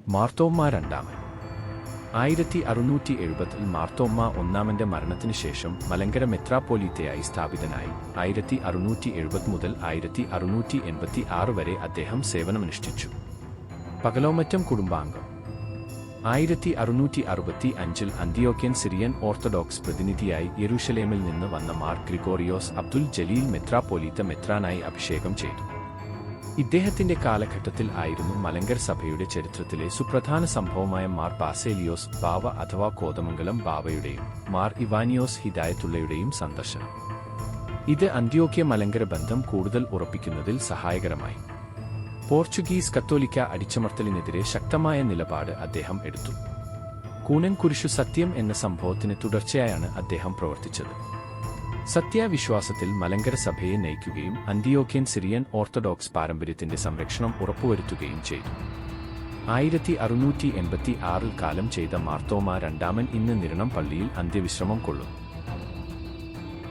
മാർത്തോമ്മ രണ്ടാമൻ 1670 മാർത്തോമ്മ ഒന്നാമന്റെ മരണത്തിനു ശേഷം മലങ്കര മെത്രാപ്പോലീത്തയായി സ്ഥാപിതനായി. 1670 മുതൽ 1686 വരെ അദ്ദേഹം സേവനമനുഷ്ഠിച്ചു. പകലോമറ്റം കുടുംബാംഗം. 1665 അന്തിയോക്യൻ സിറിയൻ ഓർത്തഡോക്സ് പ്രതിനിധിയായി യെരൂശലേമിൽ നിന്ന് വന്ന മാർ ഗ്രിഗോറിയോസ് അബ്ദുൽ ജലീൽ മെത്രാപ്പോലീത്ത മെത്രാനായി അഭിഷേകം ചെയ്തു. ഇദ്ദേഹത്തിന്റെ കാലഘട്ടത്തിൽ ആയിരുന്നു മലങ്കര സഭയുടെ ചരിത്രത്തിലെ സുപ്രധാന സംഭവമായ മാർ ബാസേലിയോസ് ബാവ അഥവാ കോതമംഗലം ബാവയുടെയും മാർ ഇവാനിയോസ് ഹിദായത്തുള്ളയുടെയും സന്ദർശനം. ഇത് അന്ത്യോക്യ മലങ്കര ബന്ധം കൂടുതൽ ഉറപ്പിക്കുന്നതിൽ സഹായകരമായി. പോർച്ചുഗീസ് കത്തോലിക്ക അടിച്ചമർത്തലിനെതിരെ ശക്തമായ നിലപാട് അദ്ദേഹം എടുത്തു. കൂനൻ കുരിശു സത്യം എന്ന സംഭവത്തിന് തുടർച്ചയായാണ് അദ്ദേഹം പ്രവർത്തിച്ചത്. സത്യാവിശ്വാസത്തിൽ മലങ്കര സഭയെ നയിക്കുകയും അന്തിയോക്യൻ സിറിയൻ ഓർത്തഡോക്സ് പാരമ്പര്യത്തിന്റെ സംരക്ഷണം ഉറപ്പുവരുത്തുകയും ചെയ്തു. 1686 കാലം ചെയ്ത മാർത്തോമ്മ രണ്ടാമൻ ഇന്ന് നിരണം പള്ളിയിൽ അന്ത്യവിശ്രമം കൊള്ളുന്നു.